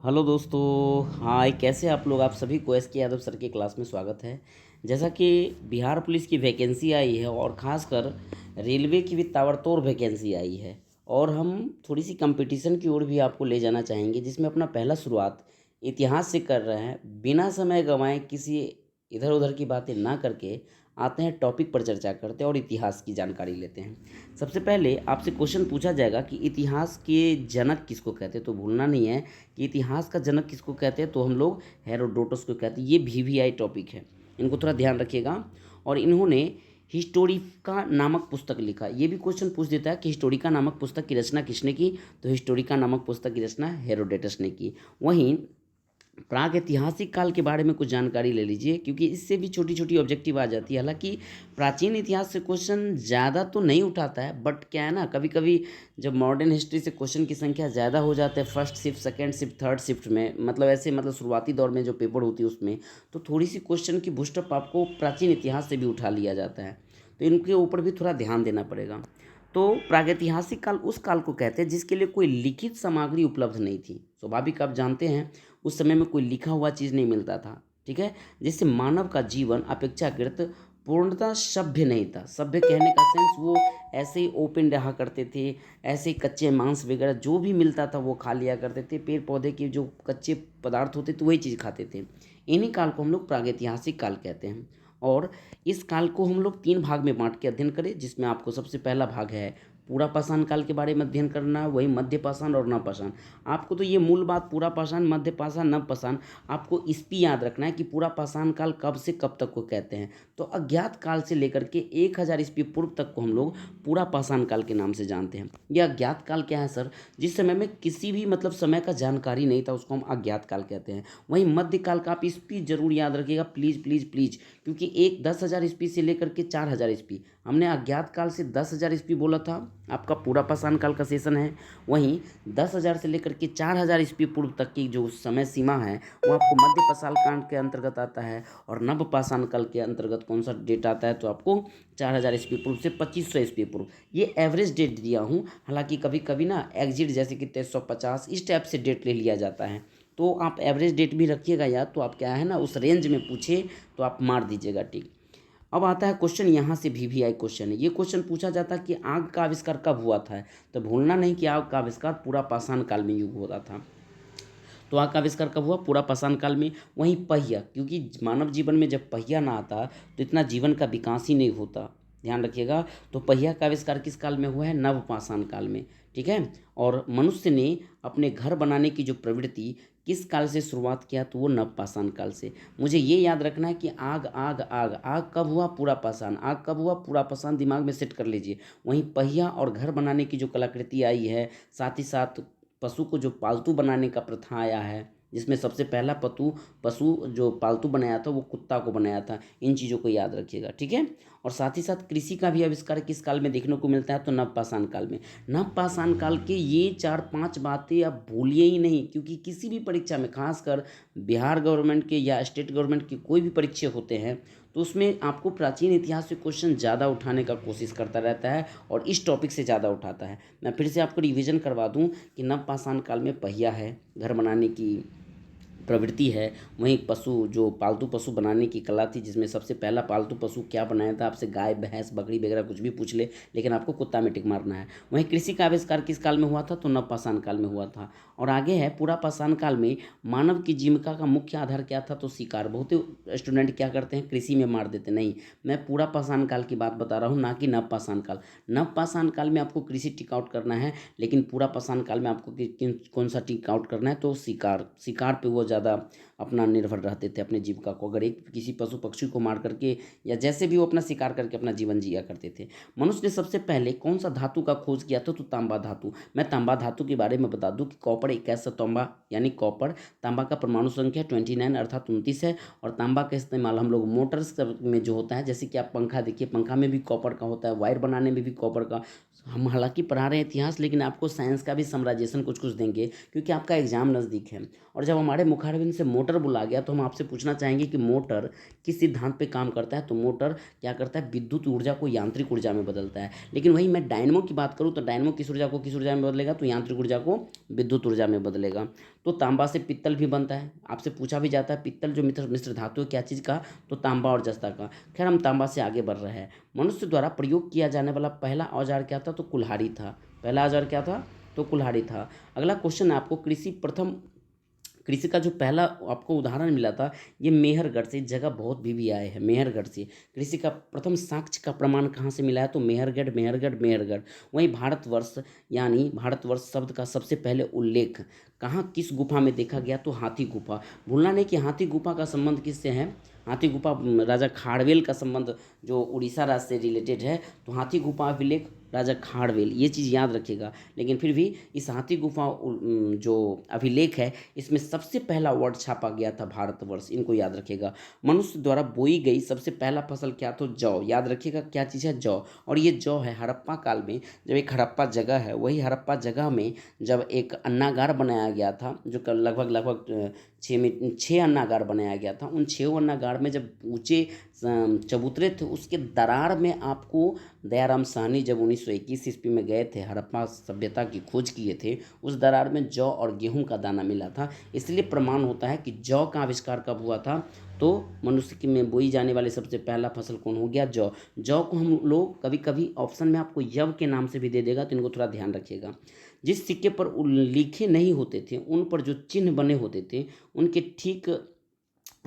Hello दोस्तों। हाय, कैसे आप लोग? आप सभी को एस के यादव सर की क्लास में स्वागत है। जैसा कि बिहार पुलिस की वैकेंसी आई है और ख़ासकर रेलवे की भी ताबड़तोड़ वैकेंसी आई है, और हम थोड़ी सी कंपटीशन की ओर भी आपको ले जाना चाहेंगे, जिसमें अपना पहला शुरुआत इतिहास से कर रहे हैं। बिना समय गंवाए किसी इधर उधर की बातें ना करके आते हैं, टॉपिक पर चर्चा करते हैं और इतिहास की जानकारी लेते हैं। सबसे पहले आपसे क्वेश्चन पूछा जाएगा कि इतिहास के जनक किसको कहते हैं, तो भूलना नहीं है कि इतिहास का जनक किसको कहते हैं। तो हम लोग हेरोडोटस को कहते हैं। ये वीवीआई टॉपिक है, इनको थोड़ा ध्यान रखिएगा। और इन्होंने हिस्टोरिका नामक पुस्तक लिखा। ये भी क्वेश्चन पूछ देता है कि हिस्टोरिका नामक पुस्तक की रचना किसने की, तो हिस्टोरिका नामक पुस्तक की रचना हेरोडेटस ने की। वहीं प्राग ऐतिहासिक काल के बारे में कुछ जानकारी ले लीजिए, क्योंकि इससे भी छोटी छोटी ऑब्जेक्टिव आ जाती है। हालांकि प्राचीन इतिहास से क्वेश्चन ज़्यादा तो नहीं उठाता है, बट क्या है ना, कभी कभी जब मॉडर्न हिस्ट्री से क्वेश्चन की संख्या ज़्यादा हो जाता है, first shift, second shift, third shift में, मतलब ऐसे, मतलब शुरुआती दौर में जो पेपर होती है उसमें, तो थोड़ी सी क्वेश्चन की बूस्टअप आपको प्राचीन इतिहास से भी उठा लिया जाता है। तो इनके ऊपर भी थोड़ा ध्यान देना पड़ेगा। तो प्रागैतिहासिक काल उस काल को कहते हैं जिसके लिए कोई लिखित सामग्री उपलब्ध नहीं थी। स्वाभाविक, आप जानते हैं उस समय में कोई लिखा हुआ चीज़ नहीं मिलता था, ठीक है। जिससे मानव का जीवन अपेक्षाकृत पूर्णतः सभ्य नहीं था। सभ्य कहने का सेंस, वो ऐसे ही ओपन रहा करते थे, ऐसे ही कच्चे मांस वगैरह जो भी मिलता था वो खा लिया करते थे। पेड़ पौधे के जो कच्चे पदार्थ होते थे वही चीज़ खाते थे। इन्हीं काल को हम लोग प्रागैतिहासिक काल कहते हैं। और इस काल को हम लोग तीन भाग में बांट के अध्ययन करें, जिसमें आपको सबसे पहला भाग है पूरा पाषाण काल के बारे में अध्ययन करना, वही मध्य पाषाण और नव पाषाण। आपको तो ये मूल बात, पूरा पाषाण, मध्य पाषाण, नव पाषाण, आपको इसपी याद रखना है कि पूरा पाषाण काल कब से कब तक को कहते हैं। तो अज्ञात काल से लेकर के 1000 ईस्वी पूर्व तक को हम लोग पूरा पाषाण काल के नाम से जानते हैं। यह अज्ञात काल क्या है सर? जिस समय में किसी भी मतलब समय का जानकारी नहीं था, उसको हम अज्ञात काल कहते हैं। वहीं मध्य काल का आप ईस्वी जरूर याद रखिएगा, प्लीज प्लीज प्लीज, क्योंकि एक 10,000 ईस्वी से लेकर के 4000 ईस्वी, हमने अज्ञात काल से 10,000 ईस्वी बोला था, आपका पूरा पाषाण काल का सेशन है। वहीं 10,000 से लेकर के 4000 ईस्वी पूर्व तक की जो समय सीमा है वो आपको मध्य पाषाण काल के अंतर्गत आता है। और नव पाषाण काल के अंतर्गत कौन सा डेट आता है, तो आपको 4000 ईस्वी पूर्व से 2500 ईस्वी पूर्व। ये एवरेज डेट दिया हूँ, हालांकि कभी कभी ना एग्जिट जैसे कि 2350 इस टाइप से डेट ले लिया जाता है। तो आप एवरेज डेट भी रखिएगा याद, तो आप क्या है ना, उस रेंज में पूछे तो आप मार दीजिएगा टिक। अब आता है क्वेश्चन, यहाँ से वीवीआई क्वेश्चन है। ये क्वेश्चन पूछा जाता है कि आग का आविष्कार कब हुआ था, तो भूलना नहीं कि आग का आविष्कार पूरा पाषाण काल में युग हो रहा था। तो आग का आविष्कार कब हुआ? पूरा पाषाण काल में। वहीं पहिया, क्योंकि मानव जीवन में जब पहिया ना आता तो इतना जीवन का विकास ही नहीं होता, ध्यान रखिएगा। तो पहिया का आविष्कार किस काल में हुआ है? नव पाषाण काल में, ठीक है। और मनुष्य ने अपने घर बनाने की जो प्रवृत्ति किस काल से शुरुआत किया, तो वो नव पाषाण काल से। मुझे ये याद रखना है कि आग आग आग आग कब हुआ? पूरा पाषाण। आग कब हुआ? पूरा पाषाण, दिमाग में सेट कर लीजिए। वहीं पहिया और घर बनाने की जो कलाकृति आई है, साथ ही साथ पशु को जो पालतू बनाने का प्रथा आया है, जिसमें सबसे पहला पशु पशु जो पालतू बनाया था वो कुत्ता को बनाया था। इन चीज़ों को याद रखिएगा, ठीक है। और साथ ही साथ कृषि का भी आविष्कार किस काल में देखने को मिलता है, तो नवपाषाण काल में। नवपाषाण काल के ये 4-5 बातें आप भूलिए ही नहीं, क्योंकि किसी भी परीक्षा में, खासकर बिहार गवर्नमेंट के या स्टेट गवर्नमेंट के कोई भी परीक्षे होते हैं, तो उसमें आपको प्राचीन इतिहास से क्वेश्चन ज़्यादा उठाने का कोशिश करता रहता है और इस टॉपिक से ज़्यादा उठाता है। मैं फिर से आपको रिवीजन करवा दूं कि नवपाषाण काल में पहिया है, घर बनाने की प्रवृत्ति है। वहीं पशु, जो पालतू पशु बनाने की कला थी, जिसमें सबसे पहला पालतू पशु क्या बनाया था, आपसे गाय भैंस बकरी वगैरह कुछ भी पूछ ले, लेकिन आपको कुत्ता में टिक मारना है। वहीं कृषि का आविष्कार किस काल में हुआ था, तो नवपाषाण काल में हुआ था। और आगे है पूरा पाषाण काल में मानव की जीविका का मुख्य आधार क्या था, तो शिकार। बहुत स्टूडेंट क्या करते हैं, कृषि में मार देते। नहीं, मैं पूरा पाषाण काल की बात बता रहा हूँ, ना कि नवपाषाण काल। नवपाषाण काल में आपको कृषि टिक आउट करना है, लेकिन पूरा पाषाण काल में आपको कौन सा टिक आउट करना है, तो शिकार। शिकार पे वो ज़्यादा अपना निर्भर रहते थे अपने जीविका को। अगर एक किसी पशु पक्षी को मार करके या जैसे भी वो अपना शिकार करके अपना जीवन जिया करते थे। मनुष्य ने सबसे पहले कौन सा धातु का खोज किया था, तो तांबा धातु। मैं तांबा धातु के बारे में बता दूं कि कॉपर एक ऐसा तांबा, यानी कॉपर, तांबा का परमाणु संख्या 29 अर्थात 29 है। और तांबा का इस्तेमाल हम लोग मोटर्स में जो होता है, जैसे कि आप पंखा देखिए, पंखा में भी कॉपर का होता है, वायर बनाने में भी कॉपर का। हम हालांकि पढ़ा रहे हैं इतिहास, लेकिन आपको साइंस का भी समराइजेशन कुछ कुछ देंगे, क्योंकि आपका एग्जाम नज़दीक है। और जब हमारे खारवेल से मोटर बुला गया, तो हम आपसे पूछना चाहेंगे कि मोटर किस सिद्धांत पे काम करता है। तो मोटर क्या करता है, विद्युत ऊर्जा को यांत्रिक ऊर्जा में बदलता है। लेकिन वही मैं डायनमो की बात करूँ तो डायनमो किस ऊर्जा को किस ऊर्जा में बदलेगा, तो यांत्रिक ऊर्जा को विद्युत ऊर्जा में बदलेगा। तो तांबा से पित्तल भी बनता है, आपसे पूछा भी जाता है पित्तल जो मित्र मिश्र धातु है क्या चीज़ का, तो तांबा और जस्ता का। खैर हम तांबा से आगे बढ़ रहे हैं। मनुष्य द्वारा प्रयोग किया जाने वाला पहला औजार क्या था, तो कुल्हाड़ी था। पहला औजार क्या था, तो कुल्हाड़ी था। अगला क्वेश्चन है आपको, कृषि का जो पहला आपको उदाहरण मिला था ये मेहरगढ़ से, जगह बहुत भी आए हैं मेहरगढ़ से। कृषि का प्रथम साक्ष्य का प्रमाण कहाँ से मिला है, तो मेहरगढ़ मेहरगढ़ मेहरगढ़। वहीं भारतवर्ष, यानी भारतवर्ष शब्द का सबसे पहले उल्लेख कहाँ किस गुफा में देखा गया, तो हाथी गुफा। भूलना नहीं कि हाथी गुफा का संबंध किससे है, हाथी गुफा राजा खाड़वेल का संबंध जो उड़ीसा राज्य से रिलेटेड है। तो हाथी गुफा अभिलेख राजा खाड़वेल, ये चीज़ याद रखिएगा। लेकिन फिर भी इस हाथी गुफा जो अभिलेख है इसमें सबसे पहला वर्ड छापा गया था भारतवर्ष, इनको याद रखिएगा। मनुष्य द्वारा बोई गई सबसे पहला फसल क्या, तो जौ। याद रखिएगा क्या चीज़ है, जौ। और ये जौ है हड़प्पा काल में, जब एक हड़प्पा जगह है, वही हड़प्पा जगह में जब एक अन्नागार बनाया गया था, जो लगभग 6 अन्नागार बनाया गया था। उन 6 अन्नागार में जब ऊंचे चबूतरे थे, उसके दरार में आपको दयाराम साहनी जब 1921 ईस्वी में गए थे, हड़प्पा सभ्यता की खोज किए थे, उस दरार में जौ और गेहूं का दाना मिला था। इसलिए प्रमाण होता है कि जौ का आविष्कार कब हुआ था, तो मनुष्य की में बोई जाने वाली सबसे पहला फसल कौन हो गया, जौ। जौ को हम लोग कभी कभी ऑप्शन में आपको यव के नाम से भी दे देगा, तो इनको थोड़ा ध्यान रखिएगा। जिस सिक्के पर लिखे नहीं होते थे, उन पर जो चिन्ह बने होते थे उनके ठीक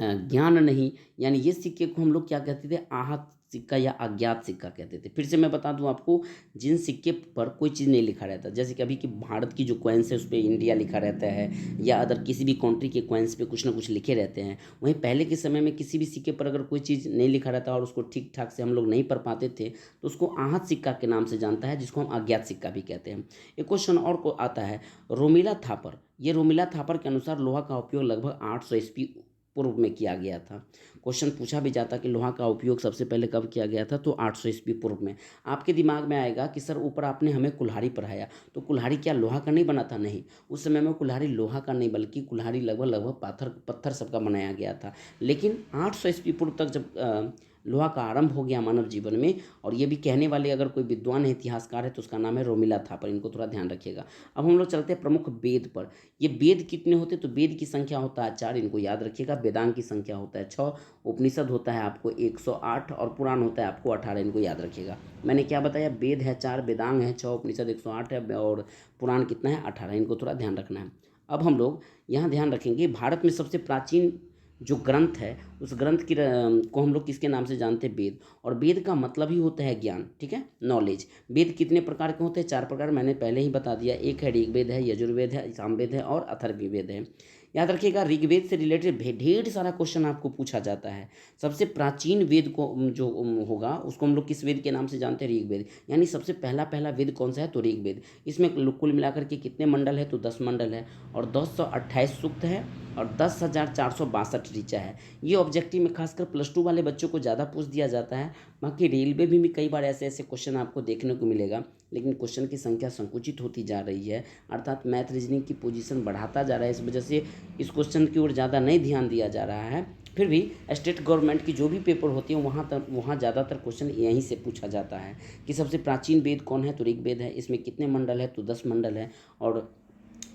ज्ञान नहीं, यानी ये सिक्के को हम लोग क्या कहते थे, आहत सिक्का या अज्ञात सिक्का कहते थे। फिर से मैं बता दूं आपको, जिन सिक्के पर कोई चीज़ नहीं लिखा रहता, जैसे कि अभी की भारत की जो कॉइन्स है उस पर इंडिया लिखा रहता है, या अदर किसी भी कंट्री के कॉइन्स पे कुछ ना कुछ लिखे रहते हैं। वहीं पहले के समय में किसी भी सिक्के पर अगर कोई चीज़ नहीं लिखा रहता और उसको ठीक ठाक से हम लोग नहीं पढ़ पाते थे, तो उसको आहत सिक्का के नाम से जानता है, जिसको हम अज्ञात सिक्का भी कहते हैं। एक क्वेश्चन और को आता है, रोमिला थापर। ये रोमिला थापर के अनुसार लोहा का उपयोग लगभग 800 ईस्वी पूर्व में किया गया था। क्वेश्चन पूछा भी जाता कि लोहा का उपयोग सबसे पहले कब किया गया था, तो 800 ईस्वी पूर्व में। आपके दिमाग में आएगा कि सर ऊपर आपने हमें कुल्हाड़ी पढ़ाया, तो कुल्हाड़ी क्या लोहा का नहीं बना था, नहीं। उस समय में कुल्हाड़ी लोहा का नहीं बल्कि कुल्हाड़ी लगभग लगभग पत्थर सबका बनाया गया था। लेकिन 800 ईस्वी पूर्व तक जब लोहा का आरंभ हो गया मानव जीवन में, और ये भी कहने वाले अगर कोई विद्वान है, इतिहासकार है, तो उसका नाम है रोमिला थापर, इनको थोड़ा ध्यान रखिएगा। अब हम लोग चलते हैं प्रमुख वेद पर। ये वेद कितने होते, तो वेद की संख्या होता है 4, इनको याद रखिएगा। वेदांग की संख्या होता है 6, उपनिषद होता है आपको 108, और पुराण होता है आपको 18, इनको याद रखिएगा। मैंने क्या बताया, वेद है 4, वेदांग है 6, उपनिषद 108 है, और पुराण कितना है 18, इनको थोड़ा ध्यान रखना है। अब हम लोग यहाँ ध्यान रखेंगे, भारत में सबसे प्राचीन जो ग्रंथ है उस ग्रंथ की को हम लोग किसके नाम से जानते हैं, वेद। और वेद का मतलब ही होता है ज्ञान, ठीक है, नॉलेज। वेद कितने प्रकार के होते हैं, 4 प्रकार, मैंने पहले ही बता दिया। एक है ऋग्वेद है, यजुर्वेद है, सामवेद है और अथर्ववेद है। याद रखिएगा, ऋग्वेद से रिलेटेड ढेर सारा क्वेश्चन आपको पूछा जाता है। सबसे प्राचीन वेद को जो होगा उसको हम लोग किस वेद के नाम से जानते हैं, ऋग्वेद। यानी सबसे पहला पहला वेद कौन सा है, तो ऋग्वेद। इसमें कुल मिलाकर के कितने मंडल है, तो 10 मंडल है, और 228 सूक्त है, और 10,462 ऋचा है। ये ऑब्जेक्टिव में खासकर +2 वाले बच्चों को ज़्यादा पूछ दिया जाता है। बाकी रेलवे भी कई बार ऐसे ऐसे क्वेश्चन आपको देखने को मिलेगा, लेकिन क्वेश्चन की संख्या संकुचित होती जा रही है, अर्थात मैथ रीजनिंग की पोजीशन बढ़ाता जा रहा है। इस वजह से इस क्वेश्चन की ओर ज़्यादा नहीं ध्यान दिया जा रहा है। फिर भी स्टेट गवर्नमेंट की जो भी पेपर होती है वहाँ ज़्यादातर क्वेश्चन यहीं से पूछा जाता है कि सबसे प्राचीन वेद कौन है, तो ऋग्वेद है। इसमें कितने मंडल है, तो 10 मंडल है, और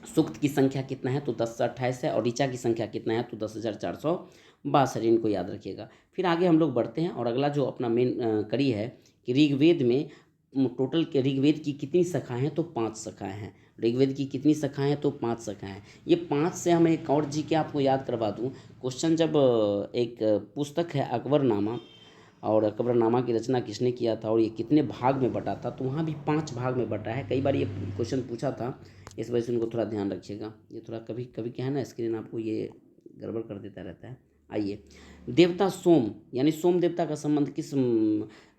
सूक्त की संख्या कितना है, तो 10 से 28 है, और ऋचा की संख्या कितना है, तो 10,462, इनको याद रखिएगा। फिर आगे हम लोग बढ़ते हैं, और अगला जो अपना मेन कड़ी है कि ऋग्वेद में टोटल के ऋग्वेद की कितनी शाखाएं हैं, तो 5 शाखाएं हैं। ऋग्वेद की कितनी शाखाएं हैं, तो 5 शाखाएं हैं। ये 5 से हम एक और जी के आपको याद करवा दूं। क्वेश्चन जब एक पुस्तक है अकबरनामा, और अकबरनामा की रचना किसने किया था और ये कितने भाग में बटा था, तो वहाँ भी 5 भाग में बटा है। कई बार ये क्वेश्चन पूछा था, इस वजह से उनको थोड़ा ध्यान रखिएगा। ये थोड़ा कभी कभी क्या है ना, स्क्रीन आपको ये गड़बड़ कर देता रहता है। आइए, देवता सोम, यानी सोम देवता का संबंध किस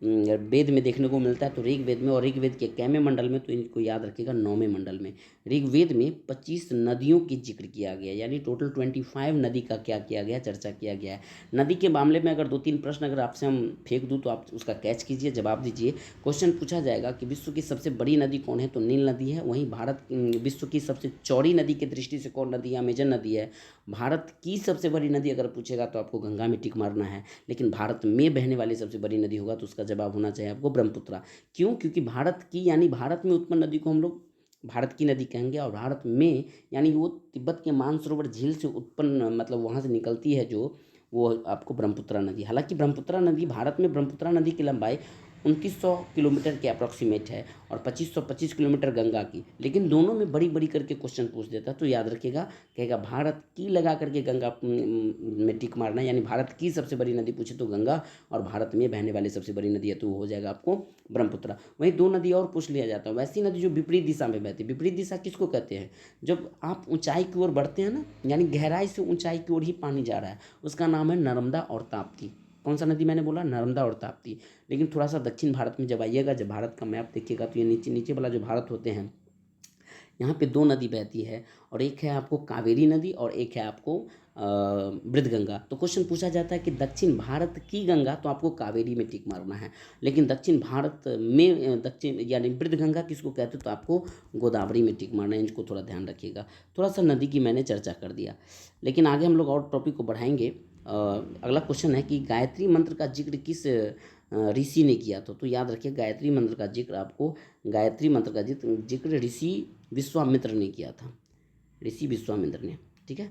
वेद में देखने को मिलता है, तो ऋग्वेद में। और ऋग्वेद के कैमे मंडल में, तो इनको याद रखिएगा 9वें मंडल में। ऋग्वेद में 25 नदियों की जिक्र किया गया, यानी टोटल 25 नदी का क्या किया गया, चर्चा किया गया है। नदी के मामले में अगर 2-3 प्रश्न अगर आपसे हम फेंक दूँ तो आप उसका कैच कीजिए, जवाब दीजिए। क्वेश्चन पूछा जाएगा कि विश्व की सबसे बड़ी नदी कौन है, तो नील नदी है। वहीं विश्व की सबसे चौड़ी नदी की दृष्टि से कौन नदी है, अमेजन नदी है। भारत की सबसे बड़ी नदी अगर पूछेगा तो आपको गंगा में टिक मारना है, लेकिन भारत में बहने वाली सबसे बड़ी नदी होगा तो उसका जवाब होना चाहिए आपको ब्रह्मपुत्रा। क्यों? क्योंकि भारत की यानी भारत में उत्पन्न नदी को हम लोग भारत की नदी कहेंगे, और भारत में यानी वो तिब्बत के मानसरोवर झील से उत्पन्न, मतलब वहाँ से निकलती है जो, वो आपको ब्रह्मपुत्रा नदी। हालांकि ब्रह्मपुत्रा नदी, भारत में ब्रह्मपुत्रा नदी की लंबाई 2900 किलोमीटर के अप्रॉक्सीमेट है और 2525 किलोमीटर गंगा की, लेकिन दोनों में बड़ी बड़ी करके क्वेश्चन पूछ देता है, तो याद रखिएगा, कहेगा भारत की लगा करके गंगा में टिक मारना है, यानी भारत की सबसे बड़ी नदी पूछे तो गंगा, और भारत में बहने वाली सबसे बड़ी नदी है तो हो जाएगा आपको ब्रह्मपुत्रा। वहीं 2 नदी और पूछ लिया जाता है, वैसी नदी जो विपरीत दिशा में बहती है। विपरीत दिशा किसको कहते हैं? जब आप ऊंचाई की ओर बढ़ते हैं ना, यानी गहराई से ऊंचाई की ओर ही पानी जा रहा है, उसका नाम है नर्मदा और ताप्ती। कौन सा नदी मैंने बोला? नर्मदा और ताप्ती। लेकिन थोड़ा सा दक्षिण भारत में जब आइएगा, जब भारत का मैप देखिएगा, तो ये नीचे नीचे वाला जो भारत होते हैं, यहाँ पे 2 नदी बहती है, और एक है आपको कावेरी नदी और एक है आपको वृद्धगंगा। तो क्वेश्चन पूछा जाता है कि दक्षिण भारत की गंगा, तो आपको कावेरी में टिक मारना है, लेकिन दक्षिण भारत में दक्षिण यानी वृद्धगंगा किसको कहते हैं, तो आपको गोदावरी में टिक मारना है। इनको थोड़ा ध्यान रखिएगा। थोड़ा सा नदी की मैंने चर्चा कर दिया, लेकिन आगे हम लोग और टॉपिक को बढ़ाएंगे। अगला क्वेश्चन है कि गायत्री मंत्र का जिक्र किस ऋषि ने किया था, तो याद रखिए गायत्री मंत्र का जिक्र आपको, गायत्री मंत्र का जिक्र ऋषि विश्वामित्र ने किया था, ऋषि विश्वामित्र ने। ठीक है।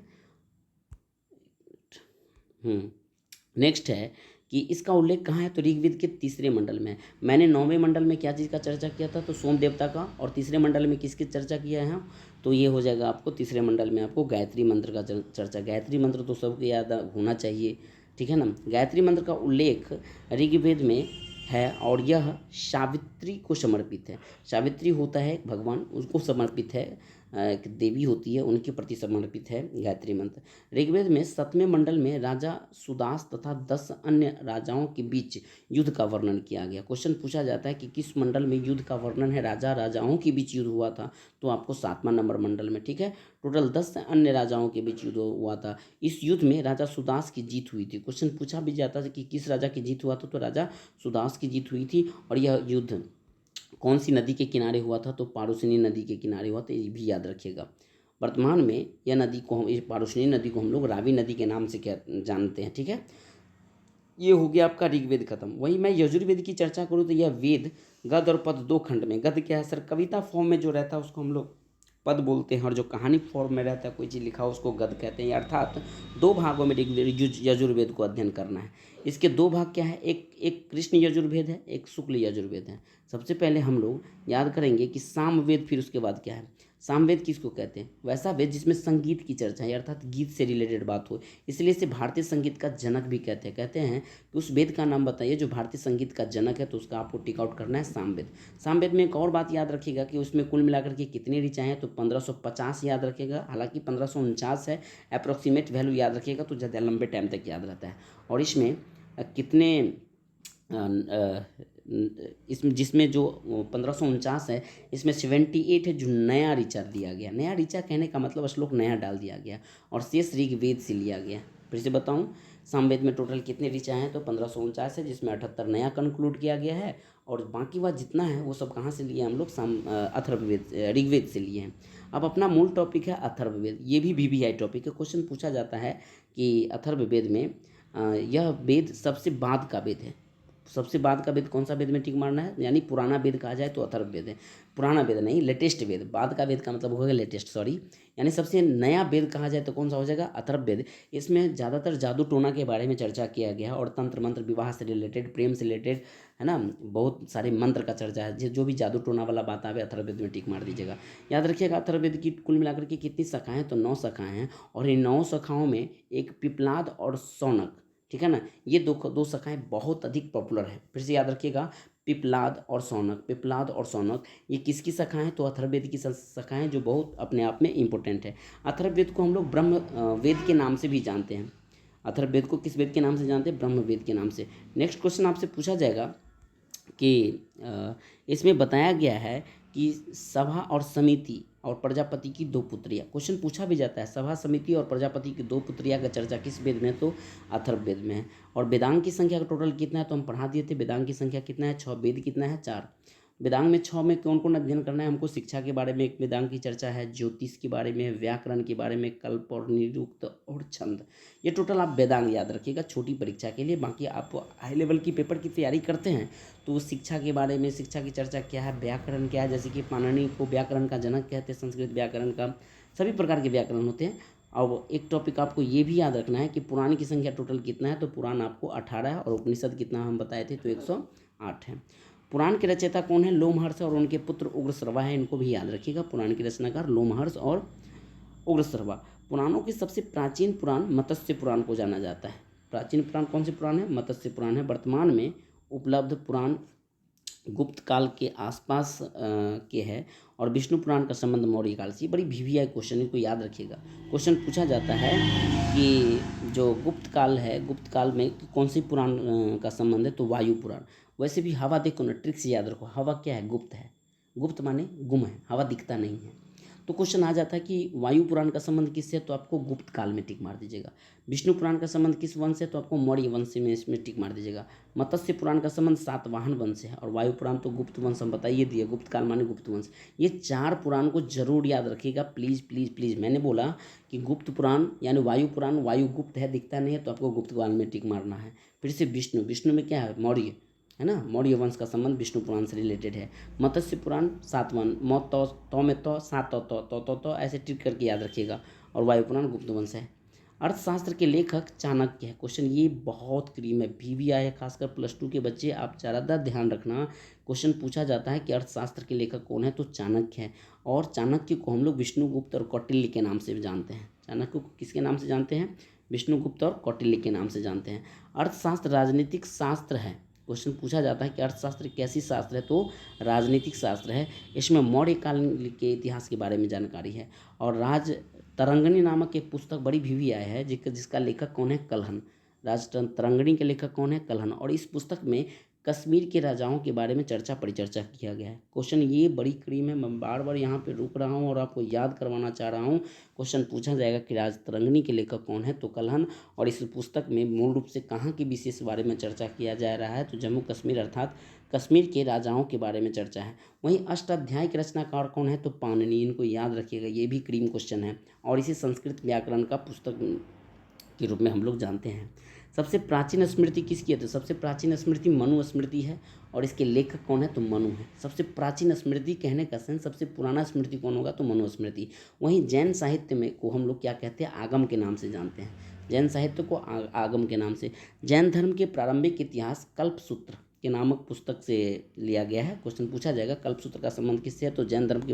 नेक्स्ट है कि इसका उल्लेख कहाँ है, तो ऋग्वेद के 3रे मंडल में। मैंने 9वें मंडल में क्या चीज़ का चर्चा किया था, तो सोम देवता का, और 3रे मंडल में किसकी चर्चा किया है, तो ये हो जाएगा आपको 3रे मंडल में आपको गायत्री मंत्र का चर्चा। गायत्री मंत्र तो सबको याद होना चाहिए, ठीक है ना। गायत्री मंत्र का उल्लेख ऋग्वेद में है, और यह सावित्री को समर्पित है। सावित्री होता है भगवान, उसको समर्पित है, एक देवी होती है, उनके प्रति समर्पित है गायत्री मंत्र। ऋग्वेद में 7वें मंडल में राजा सुदास तथा 10 अन्य राजाओं के बीच युद्ध का वर्णन किया गया। क्वेश्चन पूछा जाता है कि किस मंडल में युद्ध का वर्णन है, राजाओं के बीच युद्ध हुआ था, तो आपको 7वां नंबर मंडल में। ठीक है। टोटल 10 अन्य राजाओं के बीच युद्ध हुआ था। इस युद्ध में राजा सुदास की जीत हुई थी। क्वेश्चन पूछा भी जाता था कि किस राजा की जीत हुआ था, तो राजा सुदास की जीत हुई थी। और यह युद्ध कौन सी नदी के किनारे हुआ था, तो पारुसनी नदी के किनारे हुआ था, ये भी याद रखिएगा। वर्तमान में यह नदी को हम, पारुसनी नदी को हम लोग रावी नदी के नाम से जानते हैं। ठीक है। ये हो गया आपका ऋग्वेद खत्म। वहीं मैं यजुर्वेद की चर्चा करूँ तो यह वेद गद्य और पद्य 2 खंड में। गद्य क्या है सर? कविता फॉर्म में जो रहता है उसको हम लोग पद बोलते हैं, और जो कहानी फॉर्म में रहता है, कोई चीज़ लिखा हो, उसको गद्य कहते हैं। अर्थात 2 भागों में यजुर्वेद को अध्ययन करना है। इसके 2 भाग क्या है, एक कृष्ण यजुर्वेद है, एक शुक्ल यजुर्वेद है। सबसे पहले हम लोग याद करेंगे कि सामवेद, फिर उसके बाद क्या है, सामवेद किसको कहते हैं? वैसा वेद जिसमें संगीत की चर्चा है, अर्थात गीत से रिलेटेड बात हो, इसलिए इसे भारतीय संगीत का जनक भी कहते हैं कि उस वेद का नाम बताइए जो भारतीय संगीत का जनक है, तो उसका आपको टिक आउट करना है सामवेद। सामवेद में एक और बात याद रखिएगा कि उसमें कुल मिलाकर के कितनी ऋचाएँ हैं, तो 1550 याद रखिएगा। हालांकि 1549 है, अप्रॉक्सीमेट वैल्यू याद रखिएगा, तो ज़्यादा लंबे टाइम तक याद रहता है। और इसमें कितने इसमें, जिसमें जो 1549 है, इसमें 78 है जो नया ऋचा दिया गया। नया ऋचा कहने का मतलब श्लोक नया डाल दिया गया, और शेष ऋग्वेद से लिया गया। फिर से बताऊं, सामवेद में टोटल कितने ऋचा हैं, तो 1549 है, जिसमें 78 नया कंक्लूड किया गया है, और बाकी बात जितना है वो सब कहाँ से लिए हम लोग, अथर्ववेद ऋग्वेद से लिए हैं। अब अपना मूल टॉपिक है अथर्ववेद। ये भी VVI टॉपिक है। क्वेश्चन पूछा जाता है कि अथर्ववेद में यह वेद सबसे बाद का वेद है। सबसे बाद का वेद कौन सा वेद में टिक मारना है, यानी पुराना वेद कहा जाए तो अथर्ववेद है। पुराना वेद नहीं, लेटेस्ट वेद। बाद का वेद का मतलब होगा लेटेस्ट, सॉरी, यानी सबसे नया वेद कहा जाए तो कौन सा हो जाएगा, अथर्ववेद। इसमें ज़्यादातर जादू टोना के बारे में चर्चा किया गया, और तंत्र मंत्र, विवाह से रिलेटेड, प्रेम से रिलेटेड, है ना, बहुत सारे मंत्र का चर्चा है। जो भी जादू टोना वाला बात आवे, अथर्ववेद में टिक मार दीजिएगा। याद रखिएगा अथर्ववेद की कुल मिलाकर के कितनी शाखाएं, तो 9 शाखाएं हैं, और इन 9 शाखाओं में एक पिपलाद और शौनक, ठीक है ना, ये दो शाखाएं बहुत अधिक पॉपुलर है। फिर से याद रखिएगा, पिपलाद और शौनक, पिपलाद और शौनक, ये किसकी शाखाएं, तो अथर्ववेद की शाखाएं, जो बहुत अपने आप में इंपॉर्टेंट है। अथर्ववेद को हम लोग ब्रह्म वेद के नाम से भी जानते हैं। अथर्ववेद को किस वेद के नाम से जानते हैं, ब्रह्म वेद के नाम से। नेक्स्ट क्वेश्चन आपसे पूछा जाएगा कि इसमें बताया गया है कि सभा और समिति और प्रजापति की दो पुत्रियाँ, क्वेश्चन पूछा भी जाता है सभा समिति और प्रजापति की दो पुत्रियाँ का चर्चा किस वेद में है, तो अथर्ववेद में है। और वेदांग की संख्या का टोटल कितना है, तो हम पढ़ा दिए थे। वेदांग की संख्या कितना है, 6। वेद कितना है, 4। वेदांग में 6 में कौन कौन अध्ययन करना है हमको, शिक्षा के बारे में एक वेदांग की चर्चा है, ज्योतिष के बारे में, व्याकरण के बारे में, कल्प और निरुक्त और छंद। ये टोटल आप वेदांग याद रखिएगा छोटी परीक्षा के लिए। बाकी आप हाई लेवल की पेपर की तैयारी करते हैं तो शिक्षा के बारे में, शिक्षा की चर्चा क्या है, व्याकरण क्या है, जैसे कि पाणिनि को व्याकरण का जनक कहते हैं, संस्कृत व्याकरण का, सभी प्रकार के व्याकरण होते हैं। अब एक टॉपिक आपको ये भी याद रखना है कि पुराण की संख्या टोटल कितना है, तो पुराण आपको 18 है और उपनिषद कितना हम बताए थे, तो 108 है। पुराण के रचयिता कौन है, लोमहर्ष और उनके पुत्र उग्रश्रवा है, इनको भी याद रखिएगा। पुराण के रचनाकार लोमहर्ष और उग्रश्रवा। पुराणों की सबसे प्राचीन पुराण मत्स्य पुराण को जाना जाता है। प्राचीन पुराण कौन से पुराण है, मत्स्य पुराण है। वर्तमान में उपलब्ध पुराण गुप्त काल के आसपास के है और विष्णु पुराण का संबंध मौर्य काल से। बड़ी वीवीआई क्वेश्चन, इनको याद रखिएगा। क्वेश्चन पूछा जाता है कि जो गुप्त काल है, गुप्त काल में कौन सी पुराण का संबंध है, तो वायु पुराण। वैसे भी हवा देखो ना, ट्रिक से याद रखो, हवा क्या है, गुप्त है। गुप्त माने गुम है, हवा दिखता नहीं है। तो क्वेश्चन आ जाता है कि वायु पुराण का संबंध किससे है, तो आपको गुप्त काल में टिक मार दीजिएगा। विष्णु पुराण का संबंध किस वंश से, तो आपको मौर्य वंश में इसमें टिक मार दीजिएगा। मत्स्य पुराण का संबंध सातवाहन वंश से है और वायु पुराण तो गुप्त वंश हम बताइए दिए, गुप्त काल माने गुप्त वंश। ये 4 पुराण को जरूर याद रखिएगा, प्लीज़ प्लीज़ प्लीज़। मैंने बोला कि गुप्त पुराण यानी वायु पुराण, वायु गुप्त है, दिखता नहीं है, तो आपको गुप्त काल में टिक मारना है। फिर से विष्णु, विष्णु में क्या है, मौर्य है ना, मौर्य वंश का संबंध विष्णु पुराण से रिलेटेड है। मत्स्य पुराण सातवान, मौत तो में तो सात तो ऐसे टिक करके याद रखिएगा। और वायु पुराण गुप्त वंश है। अर्थशास्त्र के लेखक चाणक्य है। क्वेश्चन ये बहुत क्रीम है, वीवीआई है, खासकर +2 के बच्चे आप ज़्यादा ध्यान रखना। क्वेश्चन पूछा जाता है कि अर्थशास्त्र के लेखक कौन है, तो चाणक्य है। और चाणक्य को हम लोग विष्णुगुप्त और कौटिल्य के नाम से भी जानते हैं। चाणक्य को किसके नाम से जानते हैं, विष्णुगुप्त और कौटिल्य के नाम से जानते हैं। अर्थशास्त्र राजनीतिक शास्त्र है। क्वेश्चन पूछा जाता है कि अर्थशास्त्र कैसी शास्त्र है, तो राजनीतिक शास्त्र है। इसमें मौर्य काल के इतिहास के बारे में जानकारी है। और राज तरंगिणी नामक एक पुस्तक बड़ी वीवीआई है, जिसका लेखक कौन है, कल्हण। राज तरंगिणी के लेखक कौन है, कल्हण। और इस पुस्तक में कश्मीर के राजाओं के बारे में चर्चा परिचर्चा किया गया है। क्वेश्चन ये बड़ी क्रीम है, मैं बार बार यहाँ पे रुक रहा हूँ और आपको याद करवाना चाह रहा हूँ। क्वेश्चन पूछा जाएगा कि राज तरंगिणी के लेखक कौन है, तो कल्हण। और इस पुस्तक में मूल रूप से कहाँ के विशेष बारे में चर्चा किया जा रहा है, तो जम्मू कश्मीर अर्थात कश्मीर के राजाओं के बारे में चर्चा है। वहीं अष्टाध्यायी के रचनाकार कौन है, तो पाणिनि। इनको याद रखिएगा, ये भी क्रीम क्वेश्चन है और इसे संस्कृत व्याकरण का पुस्तक के रूप में हम लोग जानते हैं। सबसे प्राचीन स्मृति किसकी है, तो सबसे प्राचीन स्मृति मनु स्मृति है और इसके लेखक कौन है, तो मनु है। सबसे प्राचीन स्मृति कहने का सेंस सबसे पुराना स्मृति कौन होगा, तो मनु स्मृति। वहीं जैन साहित्य में को हम लोग क्या कहते हैं, आगम के नाम से जानते हैं। जैन साहित्य को आगम के नाम से। जैन धर्म के प्रारंभिक इतिहास कल्पसूत्र के नामक पुस्तक से लिया गया है। क्वेश्चन पूछा जाएगा कल्पसूत्र का संबंध किससे है, तो जैन धर्म के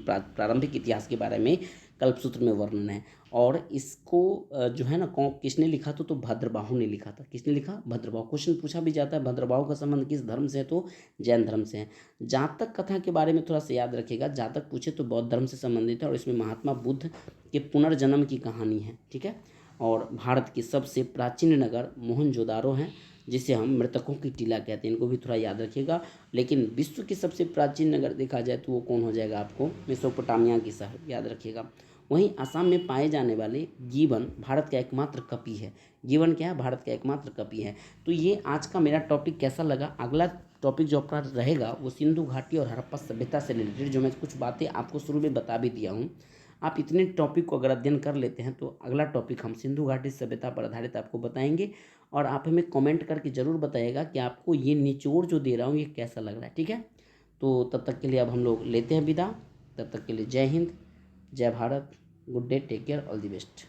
प्रारंभिक इतिहास के बारे में कल्पसूत्र में वर्णन है। और इसको जो है ना किसने लिखा तो भद्रबाहु ने लिखा था। किसने लिखा, भद्रबाहु। क्वेश्चन पूछा भी जाता है भद्रबाहु का संबंध किस धर्म से है, तो जैन धर्म से है। जातक कथा के बारे में थोड़ा सा याद रखिएगा। जातक पूछे तो बौद्ध धर्म से संबंधित है और इसमें महात्मा बुद्ध के पुनर्जन्म की कहानी है, ठीक है। और भारत की सबसे प्राचीन नगर मोहनजोदारो है, जिसे हम मृतकों की टीला कहते हैं, इनको भी थोड़ा याद रखिएगा। लेकिन विश्व की सबसे प्राचीन नगर देखा जाए तो वो कौन हो जाएगा, आपको मेसोपोटामिया की शहर याद रखिएगा। वहीं असम में पाए जाने वाले गिबन भारत का एकमात्र कपि है। गिबन क्या है, भारत का एकमात्र कपि है। तो ये आज का मेरा टॉपिक कैसा लगा। अगला टॉपिक जो अपना रहेगा वो सिंधु घाटी और हड़प्पा सभ्यता से रिलेटेड, जो मैं कुछ बातें आपको शुरू में बता भी दिया हूँ। आप इतने टॉपिक को अगर अध्ययन कर लेते हैं तो अगला टॉपिक हम सिंधु घाटी सभ्यता पर आधारित आपको बताएंगे। और आप हमें कमेंट करके ज़रूर बताइएगा कि आपको ये निचोड़ जो दे रहा हूँ ये कैसा लग रहा है, ठीक है। तो तब तक के लिए अब हम लोग लेते हैं विदा। तब तक के लिए जय हिंद, जय Bharat, good day, take care, all the best.